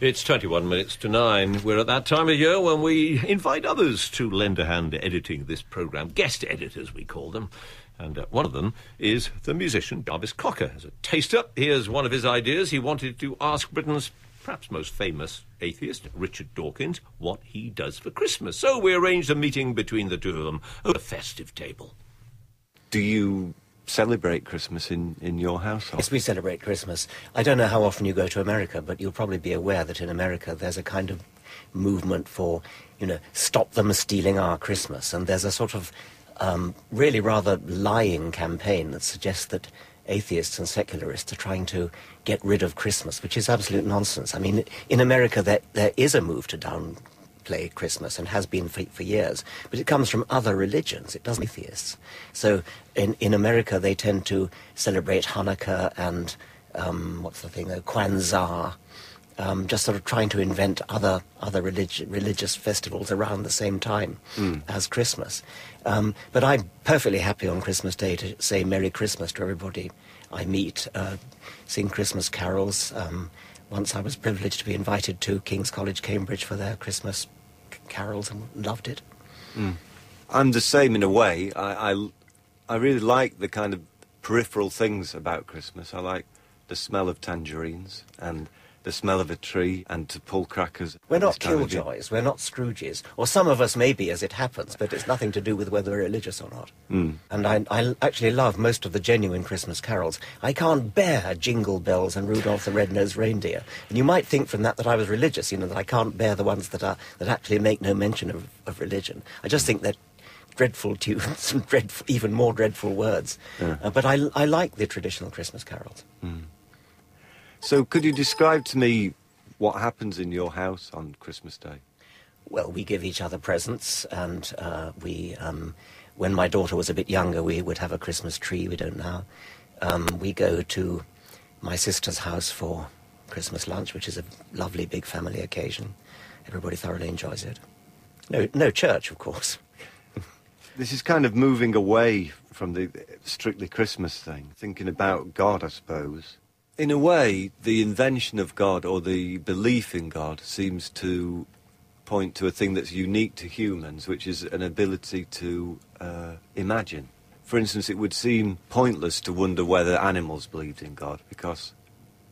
It's 21 minutes to 9. We're at that time of year when we invite others to lend a hand editing this programme. Guest editors, we call them. And one of them is the musician Jarvis Cocker. As a taster, here's one of his ideas. He wanted to ask Britain's perhaps most famous atheist, Richard Dawkins, what he does for Christmas. So we arranged a meeting between the two of them at a festive table. Do you celebrate Christmas in your household? Yes, we celebrate Christmas. I don't know how often you go to America, but you'll probably be aware that in America there's a kind of movement for, stop them stealing our Christmas. And there's a sort of really rather lying campaign that suggests that atheists and secularists are trying to get rid of Christmas, which is absolute nonsense. I mean, in America there is a move to downplay Christmas and has been for years, but it comes from other religions. It doesn't atheists. So in America they tend to celebrate Hanukkah and Kwanzaa, just sort of trying to invent other religious festivals around the same time as Christmas. But I'm perfectly happy on Christmas Day to say Merry Christmas to everybody I meet, sing Christmas carols. Once I was privileged to be invited to King's College, Cambridge for their Christmas carols and loved it. I'm the same in a way. I really like the kind of peripheral things about Christmas. I like the smell of tangerines and the smell of a tree and to pull crackers. We're not killjoys, we're not Scrooges. Or some of us may be, as it happens, but it's nothing to do with whether we're religious or not. And I actually love most of the genuine Christmas carols. I can't bear Jingle Bells and Rudolph the Red-Nosed Reindeer. And you might think from that I was religious, that I can't bear the ones that actually make no mention of religion. I just think that dreadful tunes and even more dreadful words. But I like the traditional Christmas carols. So could you describe to me what happens in your house on Christmas Day? Well, we give each other presents, and when my daughter was a bit younger, we would have a Christmas tree. We don't now. We go to my sister's house for Christmas lunch, which is a lovely big family occasion. Everybody thoroughly enjoys it. No church, of course. This is kind of moving away from the strictly Christmas thing, thinking about God, I suppose. In a way, the invention of God or the belief in God seems to point to a thing that's unique to humans, which is an ability to imagine. For instance, it would seem pointless to wonder whether animals believed in God because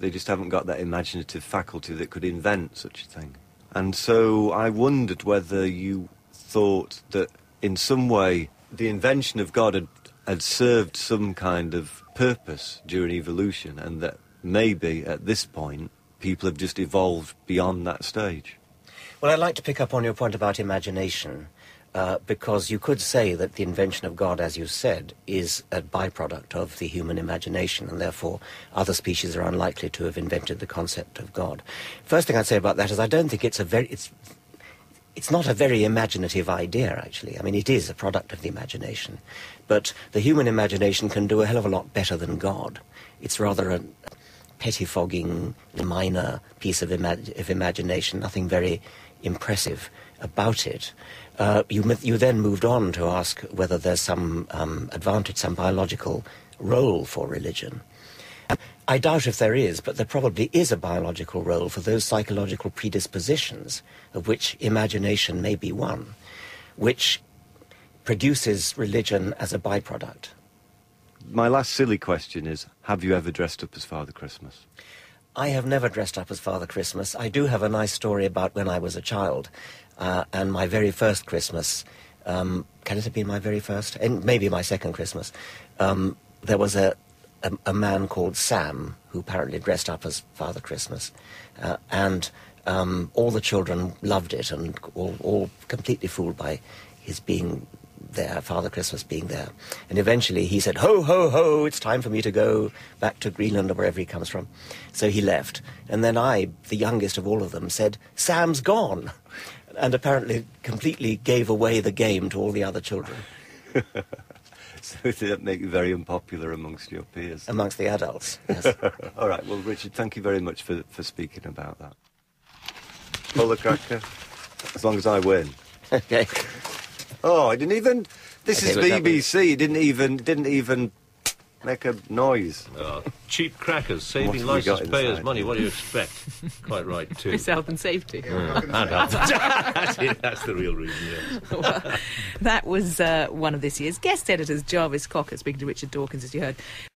they just haven't got that imaginative faculty that could invent such a thing. And so I wondered whether you thought that in some way the invention of God had served some kind of purpose during evolution, and that maybe at this point people have just evolved beyond that stage. Well, I'd like to pick up on your point about imagination, because you could say that the invention of God, as you said, is a byproduct of the human imagination, and therefore other species are unlikely to have invented the concept of God. First thing I'd say about that is I don't think it's not a very imaginative idea, actually. I mean, it is a product of the imagination. But the human imagination can do a hell of a lot better than God. It's rather a pettifogging, minor piece of imagination, nothing very impressive about it. You then moved on to ask whether there's some advantage, some biological role for religion. I doubt if there is, but there probably is a biological role for those psychological predispositions, of which imagination may be one, which produces religion as a byproduct. My last silly question is, have you ever dressed up as Father Christmas? I have never dressed up as Father Christmas. I do have a nice story about when I was a child, and my very first Christmas, can it have been my very first? And maybe my second Christmas. There was a man called Sam who apparently dressed up as Father Christmas, and all the children loved it and all completely fooled by his being there, Father Christmas being there. And eventually he said, "Ho, ho, ho, it's time for me to go back to Greenland," or wherever he comes from. So he left. And then I, the youngest of all of them, said, "Sam's gone," and apparently completely gave away the game to all the other children. So did that make you very unpopular amongst your peers? Amongst the adults, yes. All right, well, Richard, thank you very much for speaking about that. Pull the cracker, as long as I win. Okay. Oh, I didn't even... This is BBC. It didn't even Make a noise. Cheap crackers, saving What have we got licence payers inside? money. What do you expect? Quite right, too. It's health and safety. And that's the real reason, yes. Well, that was one of this year's guest editors, Jarvis Cocker, speaking to Richard Dawkins, as you heard.